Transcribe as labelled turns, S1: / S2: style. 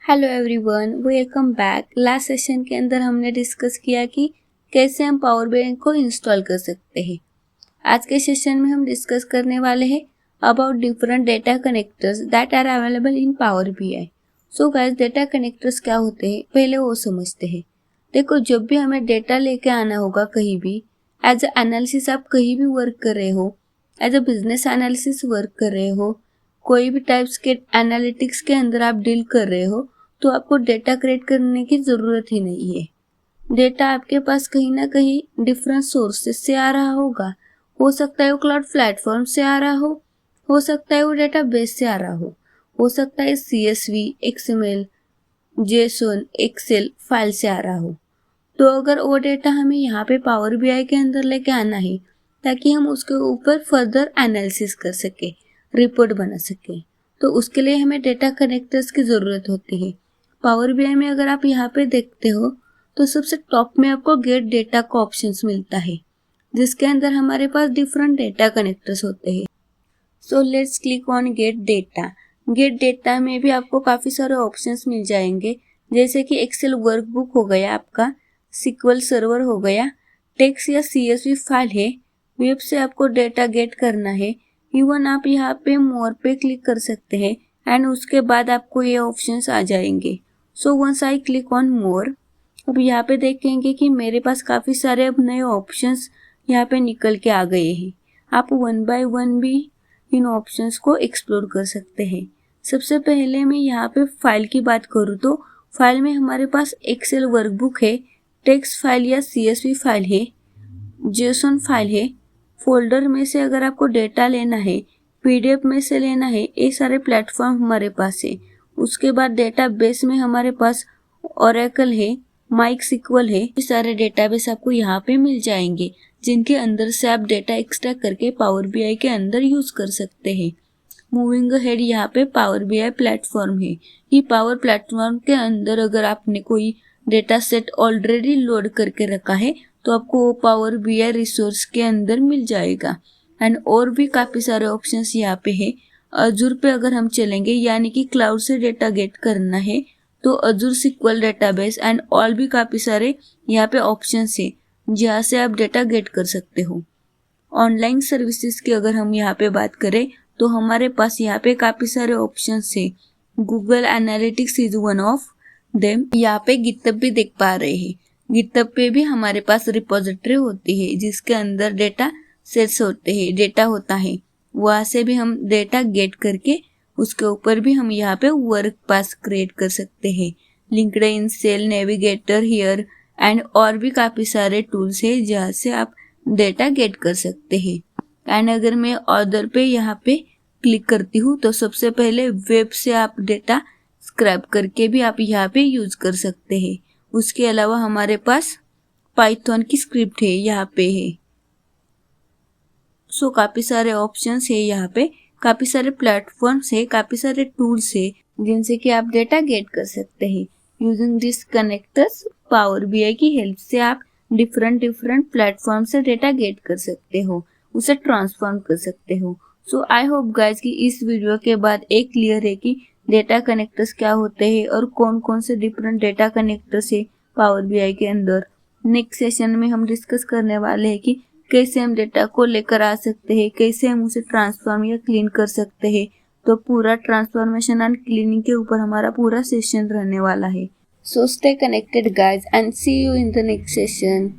S1: Hello everyone, welcome back. Last session के अंदर हमने डिस्कस किया कि कैसे हम पावर बैंक को इंस्टॉल कर सकते हैं। आज के सेशन में हम डिस्कस करने वाले हैं about different data connectors that are available in Power BI. So guys, data connectors क्या होते हैं पहले वो समझते हैं। देखो, जब भी हमें डेटा लेके आना होगा कहीं भी, एज अ एनालिसिस आप कहीं भी वर्क कर रहे हो, as a business analysis work कर रहे हो, कोई भी टाइप्स के एनालिटिक्स के अंदर आप डील कर रहे हो, तो आपको डेटा क्रिएट करने की ज़रूरत ही नहीं है। डेटा आपके पास कहीं ना कहीं डिफरेंट सोर्सेस से आ रहा होगा। हो सकता है वो क्लाउड प्लेटफॉर्म से आ रहा हो सकता है वो डेटा बेस से आ रहा हो सकता है CSV, XML, JSON, Excel file से आ रहा हो। तो अगर वो डेटा हमें यहाँ पे पावर बीआई के अंदर लेके आना है ताकि हम उसके ऊपर फर्दर एनालिसिस कर सके, रिपोर्ट बना सके, तो उसके लिए हमें डेटा कनेक्टर्स की ज़रूरत होती है। पावर बीआई में अगर आप यहाँ पे देखते हो तो सबसे टॉप में आपको गेट डेटा का ऑप्शंस मिलता है, जिसके अंदर हमारे पास डिफरेंट डेटा कनेक्टर्स होते हैं। So let's click on gate data. Gate data में भी आपको काफ़ी सारे ऑप्शंस मिल जाएंगे, जैसे कि एक्सेल वर्कबुक हो गया आपका, SQL सर्वर हो गया, टेक्स्ट या CSV फाइल है, वेब से आपको डेटा गेट करना है। इवन आप यहाँ पे मोर पे क्लिक कर सकते हैं एंड उसके बाद आपको ये ऑप्शंस आ जाएंगे। So once I click on more, अब यहाँ पे देखेंगे कि मेरे पास काफ़ी सारे अब नए ऑप्शंस यहाँ पे निकल के आ गए हैं। आप वन बाय वन भी इन ऑप्शंस को एक्सप्लोर कर सकते हैं। सबसे पहले मैं यहाँ पे फाइल की बात करूँ तो फाइल में हमारे पास एक्सेल वर्कबुक है, टेक्स्ट फाइल या CSV फाइल है, JSON फाइल है। फोल्डर में से अगर आपको डेटा लेना है, PDF में से लेना है, ये सारे प्लेटफॉर्म हमारे पास है। उसके बाद डेटाबेस में हमारे पास ओरेकल है, MySQL है। ये सारे डेटाबेस आपको यहाँ पे मिल जाएंगे, जिनके अंदर से आप डेटा एक्सट्रैक्ट करके पावर बीआई के अंदर यूज कर सकते हैं। मूविंग अहेड, यहाँ पे पावर बीआई प्लेटफॉर्म है। ये पावर प्लेटफॉर्म के अंदर अगर आपने कोई डेटा सेट ऑलरेडी लोड करके रखा है तो आपको वो पावर बीआई रिसोर्स के अंदर मिल जाएगा। एंड और भी काफ़ी सारे ऑप्शंस यहाँ पे है। अजूर पे अगर हम चलेंगे, यानी कि क्लाउड से डेटा गेट करना है, तो Azzur SQL database and all भी काफ़ी सारे यहाँ पे ऑप्शंस है जहाँ से आप डेटा गेट कर सकते हो। ऑनलाइन सर्विसेज की अगर हम यहाँ पे बात करें तो हमारे पास यहाँ पे काफ़ी सारे ऑप्शंस है। Google analytics is one of them. यहाँ पे गिटहब भी देख पा रहे हैं। गिटहब पे भी हमारे पास रिपोजिटरी होती है जिसके अंदर डेटा सेट्स होते हैं, डेटा होता है। वहाँ से भी हम डेटा गेट करके उसके ऊपर भी हम यहाँ पे वर्क पास क्रिएट कर सकते हैं। LinkedIn, sales, navigator, here and और भी काफ़ी सारे टूल्स है जहाँ से आप डेटा गेट कर सकते हैं। एंड अगर मैं ऑर्डर पे यहाँ पे क्लिक करती हूँ तो सबसे पहले वेब से आप डेटा स्क्रैप करके भी आप यहाँ पे यूज कर सकते हैं। उसके अलावा हमारे पास पाइथन की स्क्रिप्ट है यहाँ पे है। सो काफ़ी सारे ऑप्शंस है यहाँ पे, काफ़ी सारे प्लेटफॉर्म्स है, काफ़ी सारे टूल्स है जिनसे कि आप डेटा गेट कर सकते हैं। Using this connectors, power BI की हेल्प से आप डिफरेंट प्लेटफॉर्म से डेटा गेट कर सकते हो, उसे ट्रांसफॉर्म कर सकते हो। सो आई होप गाइज कि इस वीडियो के बाद एक क्लियर है कि डेटा कनेक्टर्स क्या होते हैं और कौन कौन से डिफरेंट डेटा कनेक्टर्स है पावर बीआई के अंदर। नेक्स्ट सेशन में हम डिस्कस करने वाले हैं कि कैसे हम डेटा को लेकर आ सकते हैं, कैसे हम उसे ट्रांसफॉर्म या क्लीन कर सकते हैं। तो पूरा ट्रांसफॉर्मेशन एंड क्लीनिंग के ऊपर हमारा पूरा सेशन रहने वाला है। So stay connected guys and see you in the next session.